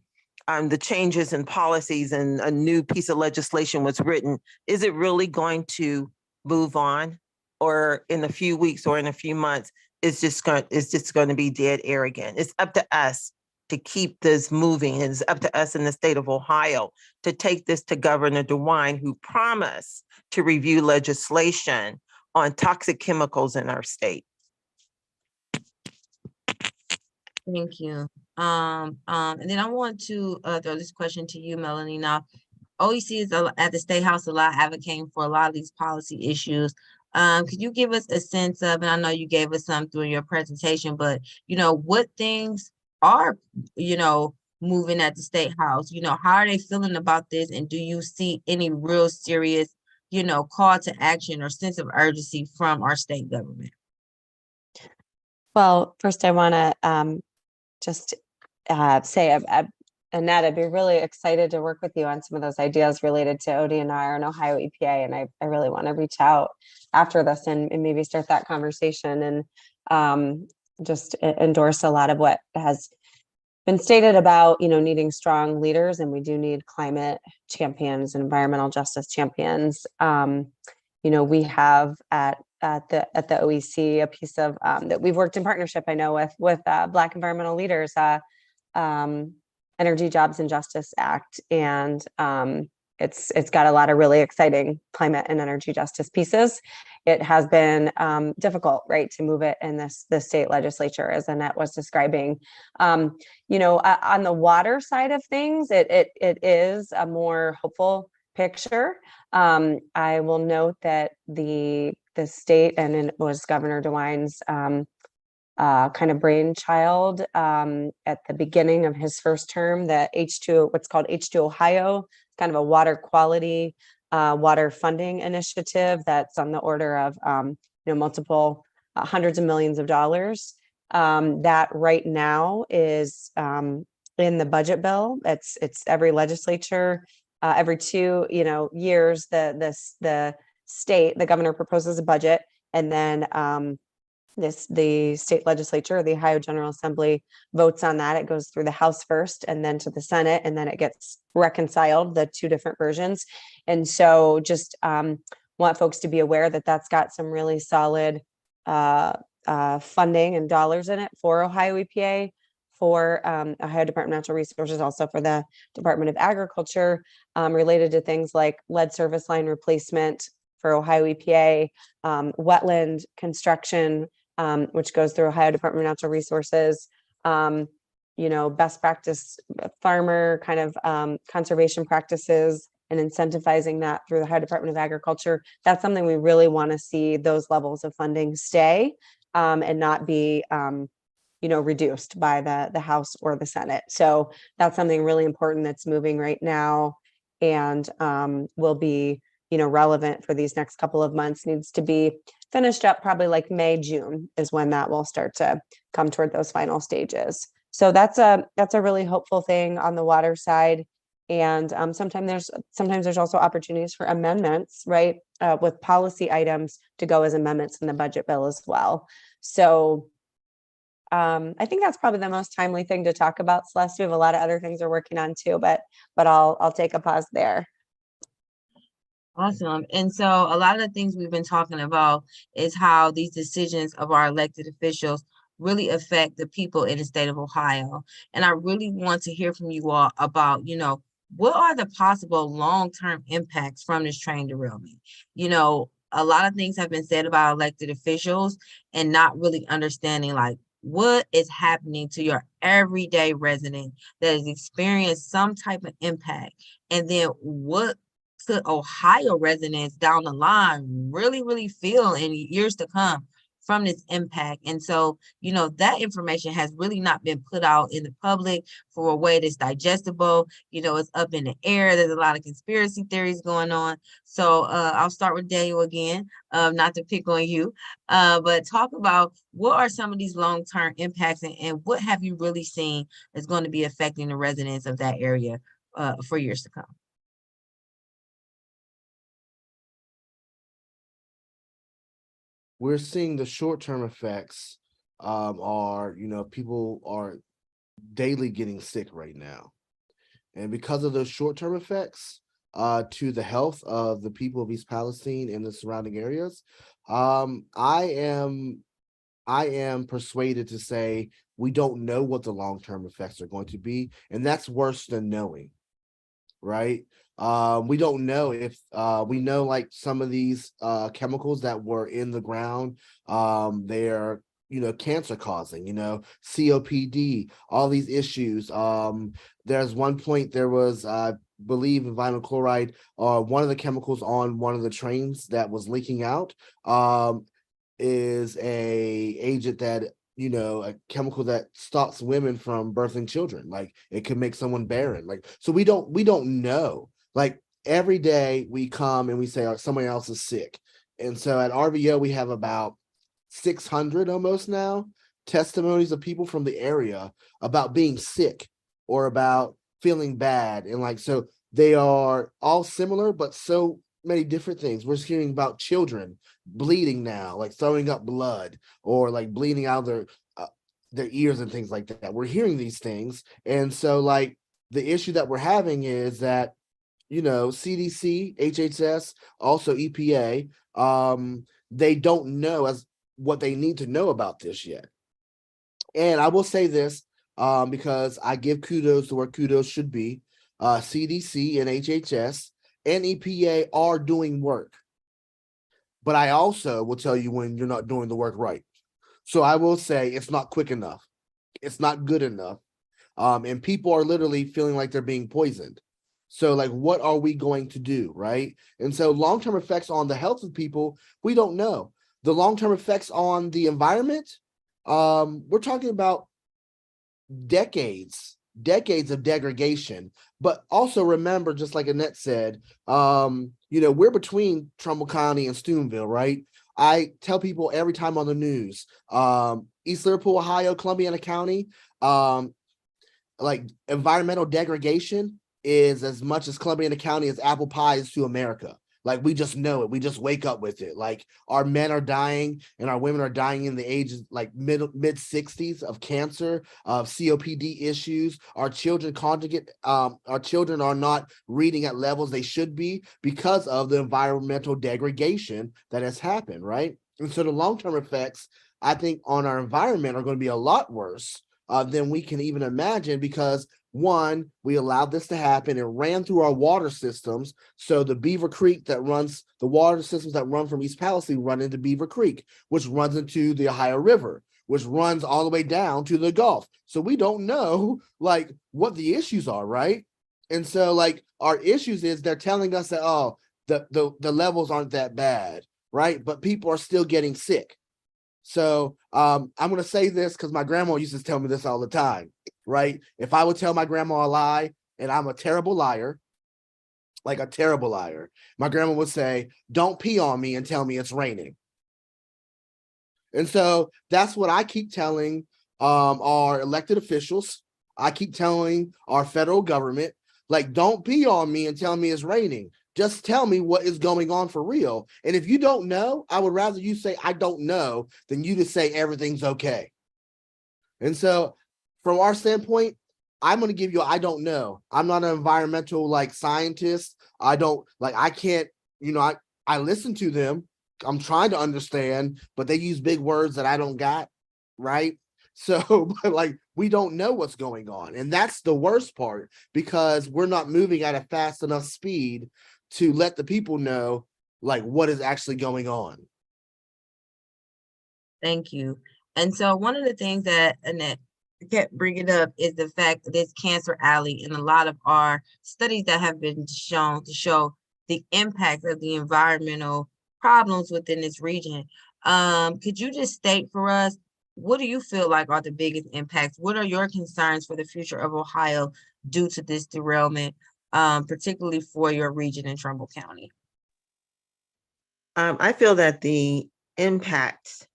the changes in policies, and a new piece of legislation was written, is it really going to move on? Or in a few weeks or in a few months, it's just going to be dead air again? It's up to us to keep this moving. It's up to us in the state of Ohio to take this to Governor DeWine, who promised to review legislation on toxic chemicals in our state. Thank you. And then I want to throw this question to you, Melanie. Now, OEC is at the State House a lot, advocating for a lot of these policy issues. Could you give us a sense of, and I know you gave us some through your presentation, but what things are moving at the State House? How are they feeling about this, and do you see any real serious call to action or sense of urgency from our state government? Well, first I want to just say, Annette, I'd be really excited to work with you on some of those ideas related to ODNR and Ohio EPA. And I really want to reach out after this and maybe start that conversation and just endorse a lot of what has been stated about, needing strong leaders, and we do need climate champions and environmental justice champions. We have at the OEC a piece of that we've worked in partnership, I know, with Black environmental leaders, Energy Jobs and Justice Act, and it's got a lot of really exciting climate and energy justice pieces. It has been difficult, right, to move it in the state legislature, as Annette was describing. On the water side of things, it is a more hopeful picture. I will note that the state, and it was Governor DeWine's kind of brainchild at the beginning of his first term, the what's called H2 Ohio, kind of a water quality, water funding initiative that's on the order of multiple hundreds of millions of dollars. That right now is in the budget bill. It's every legislature, every 2 years, the state, the governor proposes a budget, and then the state legislature, the Ohio General Assembly votes on that. It goes through the House first and then to the Senate, and then it gets reconciled, the two different versions. And so just want folks to be aware that that's got some really solid funding and dollars in it for Ohio EPA, for Ohio Department of Natural Resources, also for the Department of Agriculture, related to things like lead service line replacement for Ohio EPA, wetland construction, which goes through Ohio Department of Natural Resources, best practice farmer kind of conservation practices and incentivizing that through the Ohio Department of Agriculture. That's something we really want to see those levels of funding stay and not be reduced by the House or the Senate. So that's something really important that's moving right now and will be relevant for these next couple of months. Needs to be finished up probably like May, June is when that will start to come toward those final stages. So that's a really hopeful thing on the water side. And sometimes there's also opportunities for amendments, right, with policy items to go as amendments in the budget bill as well. So I think that's probably the most timely thing to talk about, Celeste. We have a lot of other things we're working on too, but I'll take a pause there. Awesome. And so a lot of the things we've been talking about is how these decisions of our elected officials really affect the people in the state of Ohio. And I really want to hear from you all about, what are the possible long-term impacts from this train derailment? A lot of things have been said about elected officials and not really understanding like what is happening to your everyday resident that has experienced some type of impact. And then what could Ohio residents down the line really, really feel in years to come from this impact? And so, that information has really not been put out in the public for a way that's digestible. It's up in the air. There's a lot of conspiracy theories going on. So I'll start with Daniel again, not to pick on you, but talk about what are some of these long-term impacts and what have you really seen is going to be affecting the residents of that area for years to come? We're seeing the short-term effects are, people are daily getting sick right now. And because of those short-term effects to the health of the people of East Palestine and the surrounding areas, I am persuaded to say we don't know what the long-term effects are going to be, and that's worse than knowing, right? We don't know if we know like some of these chemicals that were in the ground, they're cancer causing, COPD, all these issues. There's one point there was I believe vinyl chloride, one of the chemicals on one of the trains that was leaking out is a agent that a chemical that stops women from birthing children. Like it could make someone barren. Like, so we don't know. Like every day we come and we say somebody else is sick. And so at RVO, we have about 600 almost now testimonies of people from the area about being sick or about feeling bad. And like, so they are all similar, but so many different things. We're hearing about children bleeding now, like throwing up blood or like bleeding out their ears and things like that. We're hearing these things. And so like the issue that we're having is that, CDC, HHS, also EPA, they don't know as what they need to know about this yet. And I will say this because I give kudos to where kudos should be. CDC and HHS and EPA are doing work. But I also will tell you when you're not doing the work right. So I will say it's not quick enough. It's not good enough. And people are literally feeling like they're being poisoned. So like, what are we going to do, right? And so long-term effects on the health of people, we don't know. The long-term effects on the environment, we're talking about decades of degradation. But also remember, just like Annette said, we're between Trumbull County and Steubenville, right? I tell people every time on the news, East Liverpool, Ohio, Columbiana County, like environmental degradation is as much as Columbiana County as apple pie is to America. Like we just know it. We just wake up with it. Like our men are dying and our women are dying in the ages like mid 60s of cancer, of COPD issues. Our children are not reading at levels they should be because of the environmental degradation that has happened, right? And so the long-term effects, I think, on our environment are going to be a lot worse than we can even imagine, because one, we allowed this to happen. It ran through our water systems. So the Beaver Creek that runs, the water systems that run from East Palisade run into Beaver Creek, which runs into the Ohio River, which runs all the way down to the Gulf. So we don't know like what the issues are, right? And so like our issues is they're telling us that, oh, the levels aren't that bad, right? But people are still getting sick. So I'm going to say this because my grandma used to tell me this all the time, right? If I would tell my grandma a lie, and I'm a terrible liar, like a terrible liar, my grandma would say, don't pee on me and tell me it's raining. And so that's what I keep telling our elected officials. I keep telling our federal government, like, don't pee on me and tell me it's raining. Just tell me what is going on for real. And if you don't know, I would rather you say, I don't know, than you to say everything's okay. And so from our standpoint, I'm going to give you, I don't know. I'm not an environmental like scientist. I can't, I listen to them. I'm trying to understand, but they use big words that I don't got. Right. So, but like, we don't know what's going on. And that's the worst part, because we're not moving at a fast enough speed to let the people know like what is actually going on. Thank you. And so one of the things that Annette kept bringing up is the fact that it's Cancer Alley, and a lot of our studies that have been shown to show the impact of the environmental problems within this region. Could you just state for us, what do you feel like are the biggest impacts? What are your concerns for the future of Ohio due to this derailment, particularly for your region in Trumbull County? I feel that the impact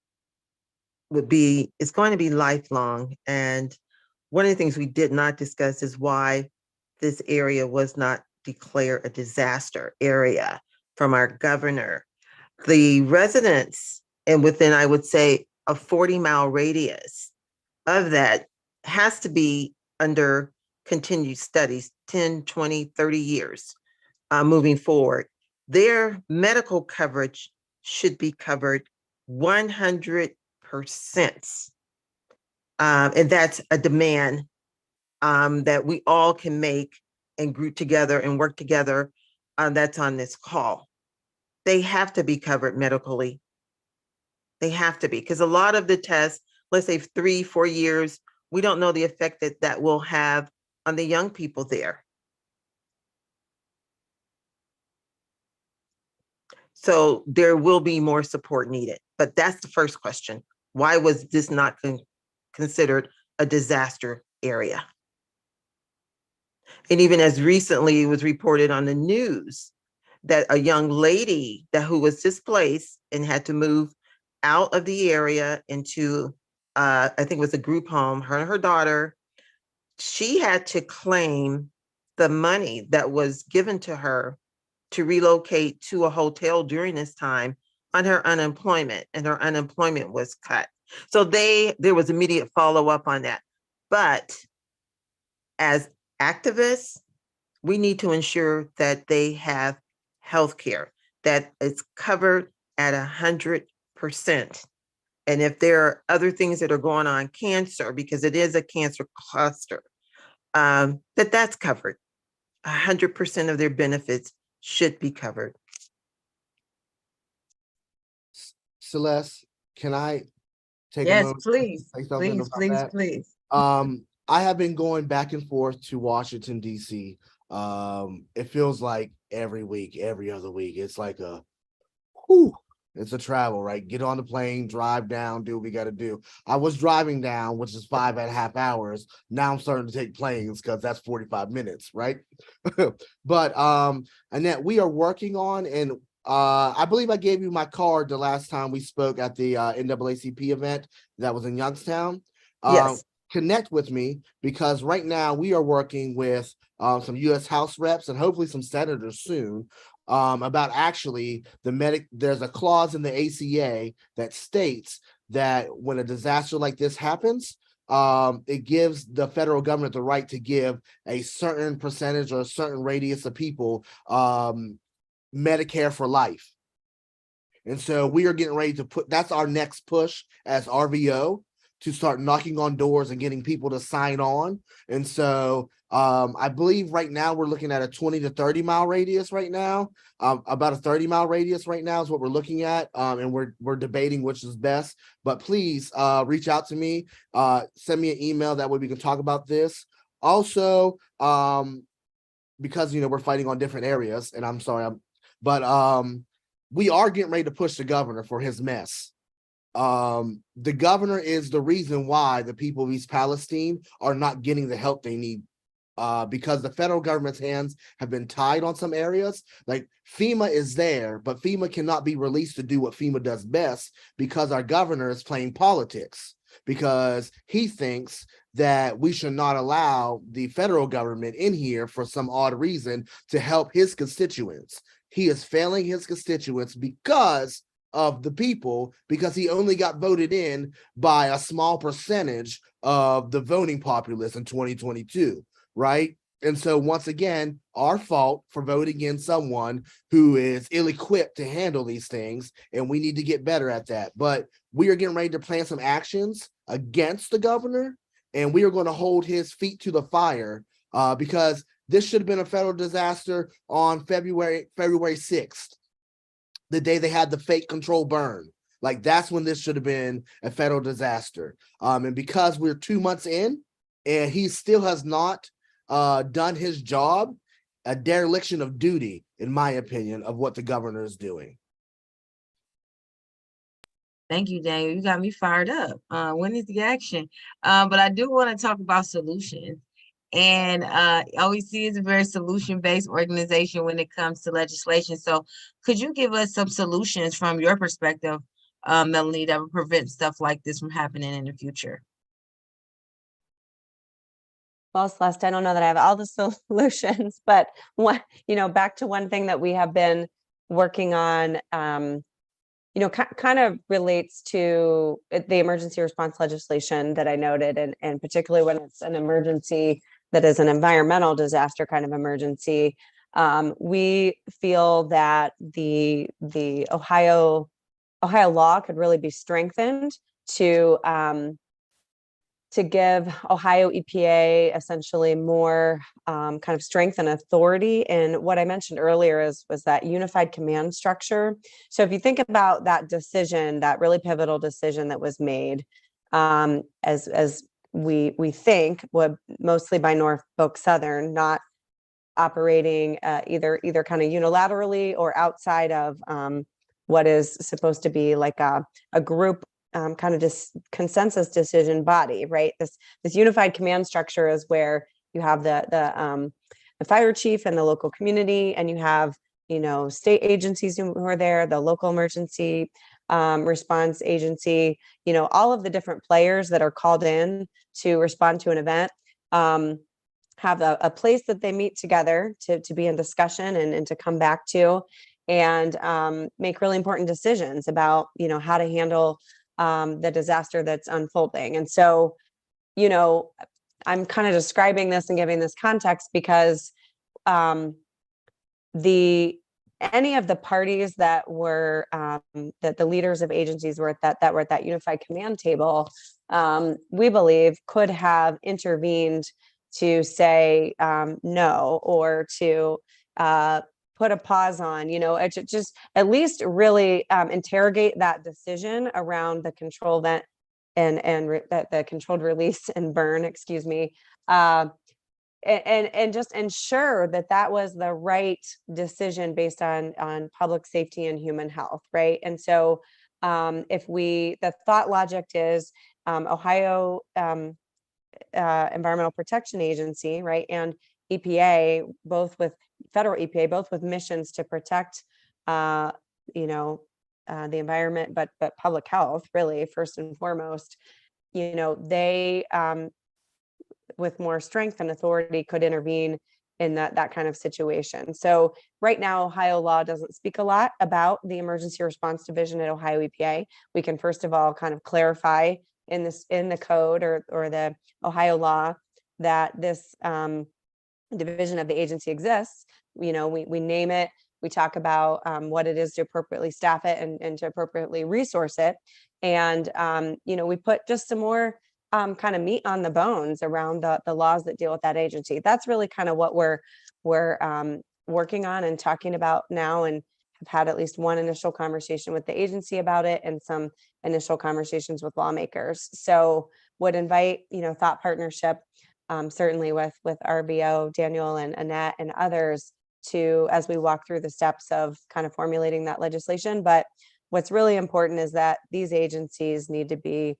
it's going to be lifelong. And one of the things we did not discuss is why this area was not declared a disaster area from our governor. The residents, and within, I would say, a 40-mile radius of that has to be under continued studies, 10, 20, 30 years moving forward. Their medical coverage should be covered 100%. And that's a demand that we all can make and group together and work together. That's on this call. They have to be covered medically. They have to be, because a lot of the tests, let's say 3-4 years, we don't know the effect that will have on the young people there. So there will be more support needed. But that's the first question. Why was this not considered a disaster area? And even as recently it was reported on the news that a young lady who was displaced and had to move out of the area into, I think it was a group home, her and her daughter, she had to claim the money that was given to her to relocate to a hotel during this time on her unemployment, and her unemployment was cut. So there was immediate follow-up on that. But as activists, we need to ensure that they have health care, that it's covered at 100%. And if there are other things that are going on, cancer, because it is a cancer cluster, that's covered. 100% of their benefits should be covered. Celeste, can I take a Yes, moment please, to say something please, about please, that? please. I have been going back and forth to Washington, D.C. It feels like every week, every other week. It's like it's a travel, right? Get on the plane, drive down, do what we got to do. I was driving down, which is 5.5 hours. Now I'm starting to take planes because that's 45 minutes, right? But Annette, we are working on, and I believe I gave you my card the last time we spoke at the NAACP event that was in Youngstown. Yes. Connect with me, because right now we are working with some U.S. House reps and hopefully some senators soon about actually there's a clause in the ACA that states that when a disaster like this happens, it gives the federal government the right to give a certain percentage or a certain radius of people Medicare for life. And so we are getting ready to that's our next push as RVO, to start knocking on doors and getting people to sign on. And so I believe right now we're looking at a 20 to 30 mile radius right now. About a 30-mile radius right now is what we're looking at. And we're debating which is best. But please reach out to me, send me an email. That way we can talk about this. Also, because we're fighting on different areas, and I'm sorry, we are getting ready to push the governor for his mess. The governor is the reason why the people of East Palestine are not getting the help they need, because the federal government's hands have been tied on some areas. Like FEMA is there, but FEMA cannot be released to do what FEMA does best because our governor is playing politics, because he thinks that we should not allow the federal government in here for some odd reason to help his constituents. He is failing his constituents because of the people, because he only got voted in by a small percentage of the voting populace in 2022, right? And so once again, our fault for voting in someone who is ill-equipped to handle these things, and we need to get better at that. But we are getting ready to plan some actions against the governor, and we are going to hold his feet to the fire, because this should have been a federal disaster on February 6th. The day they had the fake control burn. Like, that's when this should have been a federal disaster. And because we're 2 months in and he still has not done his job, a dereliction of duty, in my opinion, of what the governor is doing. Thank you, Daniel. You got me fired up. When is the action? But I do want to talk about solutions. And OEC is a very solution-based organization when it comes to legislation. So could you give us some solutions from your perspective, Melanie, that would prevent stuff like this from happening in the future? Well, Celeste, I don't know that I have all the solutions, but back to one thing that we have been working on, kind of relates to the emergency response legislation that I noted, and particularly when it's an emergency that is an environmental disaster kind of emergency. We feel that the Ohio law could really be strengthened to give Ohio EPA essentially more kind of strength and authority. And what I mentioned earlier was that unified command structure. So if you think about that decision, that really pivotal decision that was made, as we think, mostly by Norfolk Southern, not operating either kind of unilaterally or outside of what is supposed to be like a group kind of consensus decision body, right? This unified command structure is where you have the fire chief and the local community, and you have state agencies who are there, the local emergency response agency, all of the different players that are called in to respond to an event, have a place that they meet together to be in discussion and to come back to, and make really important decisions about how to handle the disaster that's unfolding. And so, I'm kind of describing this and giving this context because any of the parties that were that the leaders of agencies were at that unified command table, we believe could have intervened to say no, or to put a pause on, just at least really interrogate that decision around the control vent and the controlled release and burn, and just ensure that was the right decision based on public safety and human health, right? And so the thought logic is Ohio Environmental Protection Agency, right, and EPA, federal EPA, both with missions to protect the environment, but public health, really, first and foremost, they with more strength and authority could intervene in that kind of situation. So right now, Ohio law doesn't speak a lot about the Emergency Response Division at Ohio EPA. We can first of all kind of clarify in the code or the Ohio law that this division of the agency exists. We name it, we talk about what it is to appropriately staff it and to appropriately resource it. And we put just some more kind of meat on the bones around the laws that deal with that agency. That's really kind of what we're working on and talking about now, and have had at least one initial conversation with the agency about it and some initial conversations with lawmakers. So would invite, thought partnership, certainly with RBO, Daniel and Annette and others, to, as we walk through the steps of kind of formulating that legislation. But what's really important is that these agencies need to be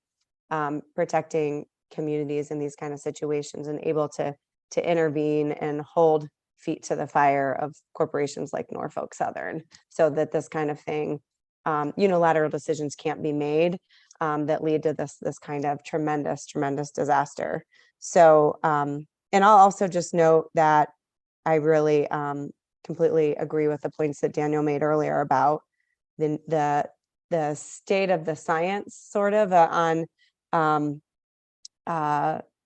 protecting communities in these kind of situations and able to intervene and hold feet to the fire of corporations like Norfolk Southern, so that this kind of thing, unilateral decisions can't be made that lead to this kind of tremendous disaster. So, and I'll also just note that I really completely agree with the points that Daniel made earlier about the state of the science sort of on all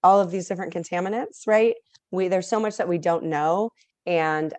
of these different contaminants, right? There's so much that we don't know, and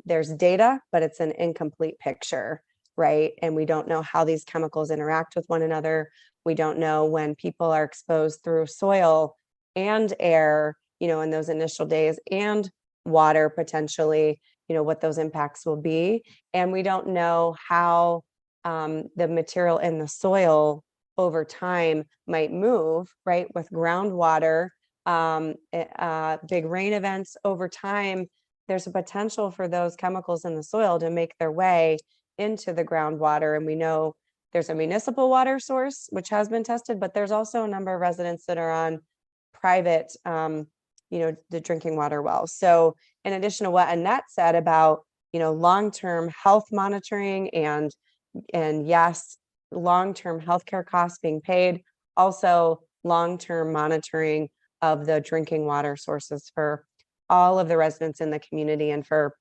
there's data, but it's an incomplete picture, right? And we don't know how these chemicals interact with one another. We don't know when people are exposed through soil and air, in those initial days, and water potentially, what those impacts will be. And we don't know how the material in the soil over time might move, right? With groundwater, big rain events over time, there's a potential for those chemicals in the soil to make their way into the groundwater. And we know there's a municipal water source, which has been tested, but there's also a number of residents that are on private, the drinking water wells. So in addition to what Annette said about, long-term health monitoring and yes, long-term healthcare costs being paid, also long-term monitoring of the drinking water sources for all of the residents in the community, and for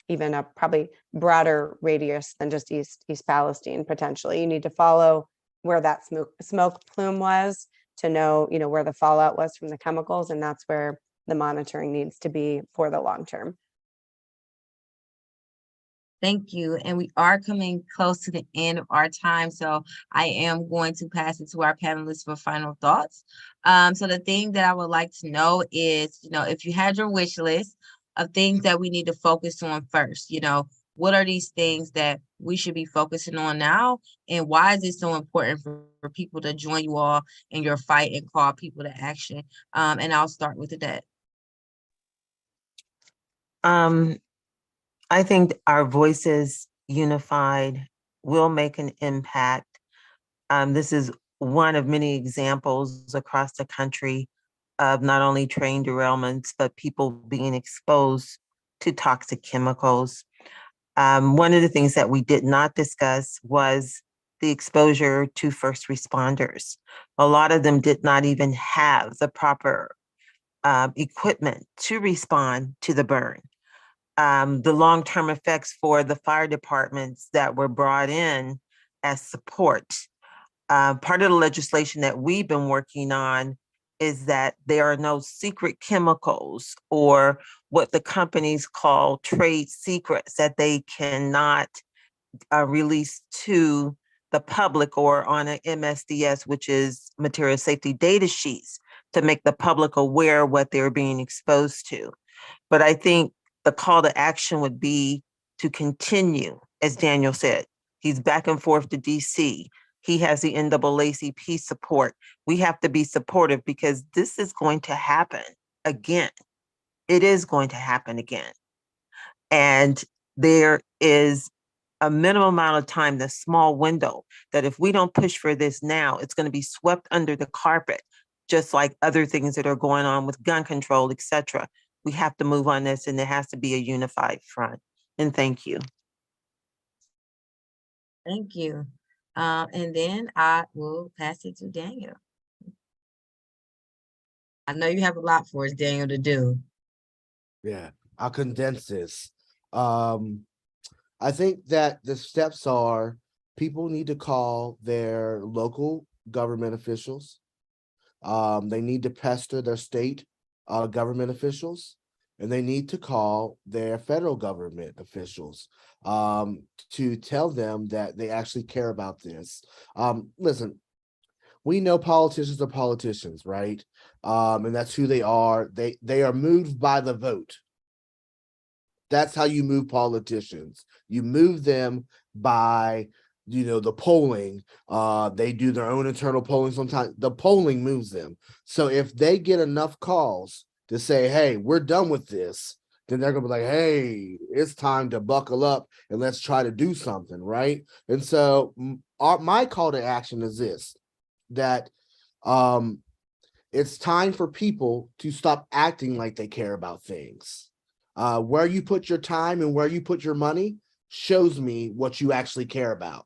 even a probably broader radius than just East Palestine. Potentially, you need to follow where that smoke plume was to know, where the fallout was from the chemicals, and that's where the monitoring needs to be for the long term. Thank you. And we are coming close to the end of our time, so I am going to pass it to our panelists for final thoughts. So the thing that I would like to know is, if you had your wish list of things that we need to focus on first, what are these things that we should be focusing on now? And why is it so important for people to join you all in your fight and call people to action? And I'll start with Annette. I think our voices unified will make an impact. This is one of many examples across the country of not only train derailments, but people being exposed to toxic chemicals. One of the things that we did not discuss was the exposure to first responders. A lot of them did not even have the proper equipment to respond to the burn. The long-term effects for the fire departments that were brought in as support. Part of the legislation that we've been working on is that there are no secret chemicals, or what the companies call trade secrets, that they cannot release to the public or on an MSDS, which is material safety data sheets, to make the public aware of what they're being exposed to. But I think the call to action would be to continue, as Daniel said. He's back and forth to DC. He has the NAACP support. We have to be supportive, because this is going to happen again. It is going to happen again. And there is a minimum amount of time, the small window, that if we don't push for this now, it's going to be swept under the carpet, just like other things that are going on with gun control, et cetera. We have to move on this, and there has to be a unified front. And thank you. Thank you. And then I will pass it to Daniel. I know you have a lot for us, Daniel, to do. Yeah, I'll condense this. I think that the steps are people need to call their local government officials. They need to pester their state government officials, and they need to call their federal government officials to tell them that they actually care about this. Listen, we know politicians are politicians, right? And that's who they are. They are moved by the vote. That's how you move politicians. You move them by, the polling. They do their own internal polling sometimes. The polling moves them. So if they get enough calls to say, hey, we're done with this, then they're gonna be like, hey, it's time to buckle up and let's try to do something, right? And so my call to action is this, that it's time for people to stop acting like they care about things. Where you put your time and where you put your money shows me what you actually care about.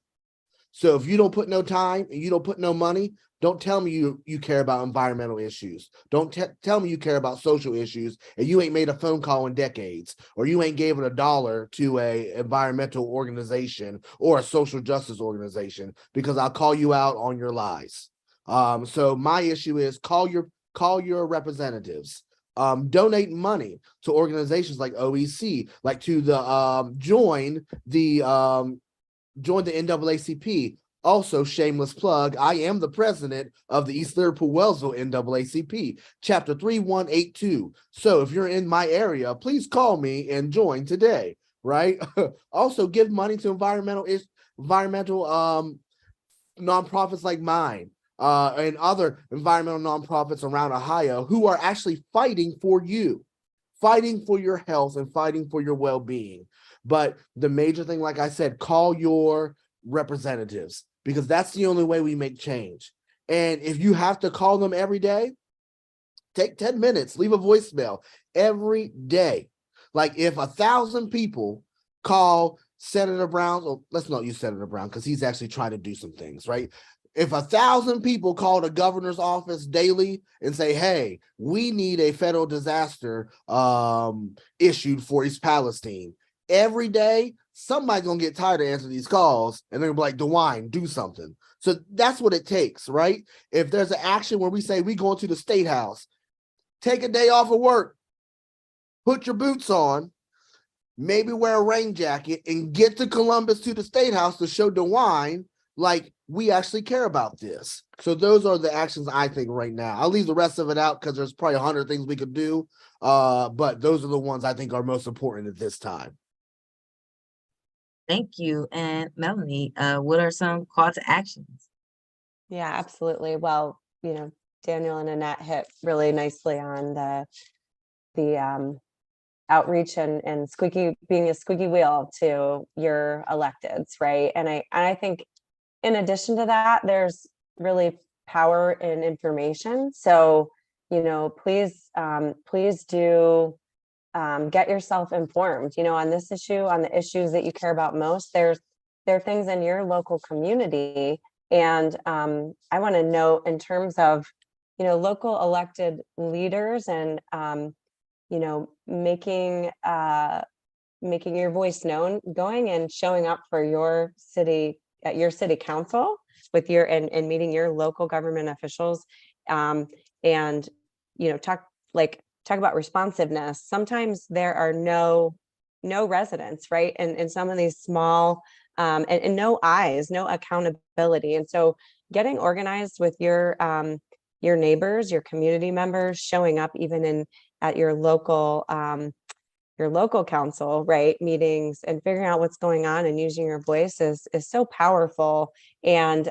So if you don't put no time and you don't put no money, don't tell me you care about environmental issues. Don't tell me you care about social issues and you ain't made a phone call in decades, or you ain't given $1 to a environmental organization or a social justice organization, because I'll call you out on your lies. So my issue is call your representatives. Donate money to organizations like OEC, like to the join the NAACP. Also, shameless plug, I am the president of the East Liverpool-Wellsville NAACP, chapter 3182. So if you're in my area, please call me and join today, right? Also, give money to environmental nonprofits like mine and other environmental nonprofits around Ohio who are actually fighting for you, fighting for your health and fighting for your well-being. But the major thing, like I said, call your representatives, because that's the only way we make change. And if you have to call them every day, take 10 minutes, leave a voicemail every day. Like if 1,000 people call Senator Brown, or let's not use Senator Brown because he's actually trying to do some things, right? If 1,000 people call the governor's office daily and say, hey, we need a federal disaster issued for East Palestine, every day, somebody's gonna get tired of answering these calls and they're gonna be like, DeWine, do something. So that's what it takes, right? If there's an action where we say we going to the State House, take a day off of work, put your boots on, maybe wear a rain jacket, and get to Columbus to the State House to show DeWine like we actually care about this. So those are the actions I think right now. I'll leave the rest of it out because there's probably 100 things we could do, but those are the ones I think are most important at this time. Thank you. And Melanie, what are some call to actions? Yeah, absolutely. Well, Daniel and Annette hit really nicely on the outreach and being a squeaky wheel to your electeds, right? And I think in addition to that, there's really power in information. So, please do get yourself informed, on this issue, on the issues that you care about most. There are things in your local community. And I want to note in terms of, local elected leaders and, making your voice known, going and showing up for your city at your city council with and meeting your local government officials, and talk about responsiveness. Sometimes there are no residents, right? And in some of these small and no eyes, no accountability. And so getting organized with your neighbors, your community members, showing up even at your local council, right, meetings, and figuring out what's going on and using your voice is so powerful. And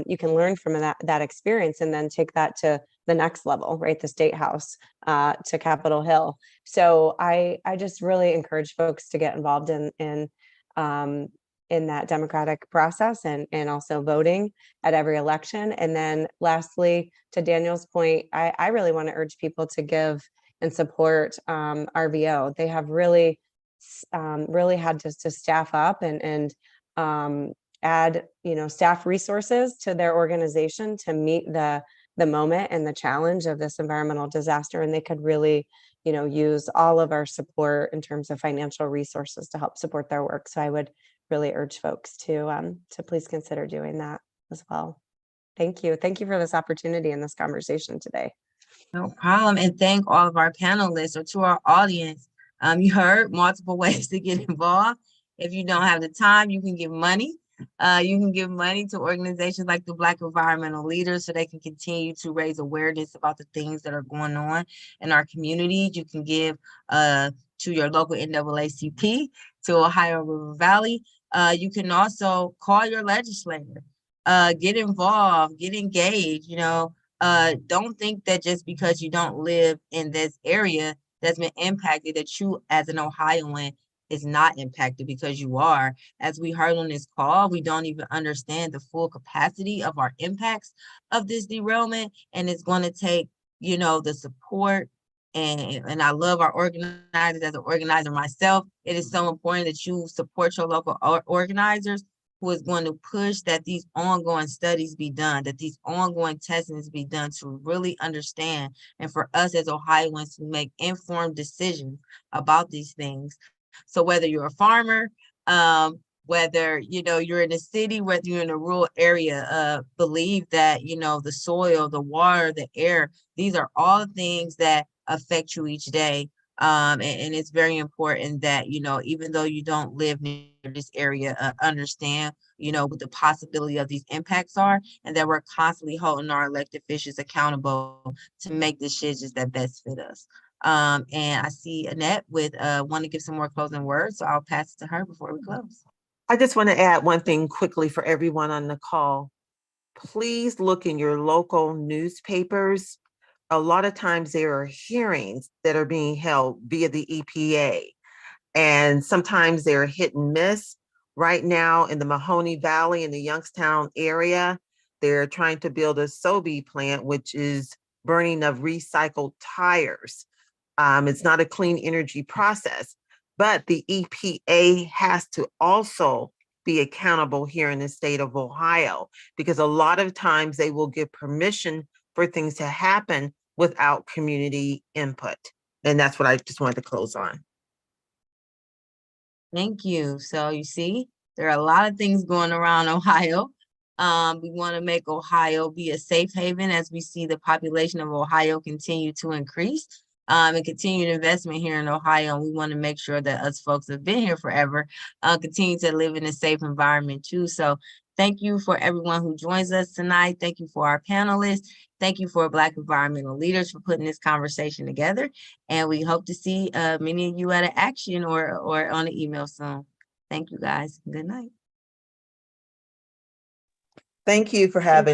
you can learn from that experience and then take that to the next level, right, the State House, to Capitol Hill. So I just really encourage folks to get involved in that democratic process and also voting at every election. And then lastly, to Daniel's point, I really want to urge people to give and support RVO. They have really had to staff up and add, staff resources to their organization to meet the moment and the challenge of this environmental disaster. And they could really use all of our support in terms of financial resources to help support their work. So I would really urge folks to please consider doing that as well. Thank you. Thank you for this opportunity and this conversation today. No problem. And thank all of our panelists, or to our audience. You heard multiple ways to get involved. If you don't have the time, you can give money. You can give money to organizations like the Black Environmental Leaders so they can continue to raise awareness about the things that are going on in our communities. You can give to your local NAACP, to Ohio River Valley. You can also call your legislator, get involved, get engaged. Don't think that just because you don't live in this area that's been impacted, that you as an Ohioan is not impacted, because you are. As we heard on this call, we don't even understand the full capacity of our impacts of this derailment. And it's going to take, the support. And I love our organizers. As an organizer myself, it is so important that you support your local organizers, who is going to push that these ongoing studies be done, that these ongoing testings be done, to really understand, and for us as Ohioans to make informed decisions about these things. So whether you're a farmer, whether you're in the city, whether you're in a rural area, believe that the soil, the water, the air, these are all things that affect you each day. And it's very important that, even though you don't live near this area, understand, what the possibility of these impacts are, and that we're constantly holding our elected officials accountable to make decisions that best fit us. And I see Annette with want to give some more closing words, so I'll pass it to her before we close. I just want to add one thing quickly for everyone on the call. Please look in your local newspapers. A lot of times there are hearings that are being held via the EPA, and sometimes they're hit and miss. Right now in the Mahoney Valley in the Youngstown area, they're trying to build a SOBI plant, which is burning of recycled tires. It's not a clean energy process, but the EPA has to also be accountable here in the state of Ohio, because a lot of times they will give permission for things to happen without community input. And that's what I just wanted to close on. Thank you. So you see, there are a lot of things going around Ohio. We want to make Ohio be a safe haven as we see the population of Ohio continue to increase, and continued investment here in Ohio. And we want to make sure that us folks that have been here forever continue to live in a safe environment too. So thank you for everyone who joins us tonight. Thank you for our panelists. Thank you for Black Environmental Leaders for putting this conversation together. And we hope to see many of you at an action or on an email soon. Thank you guys. Good night. Thank you for having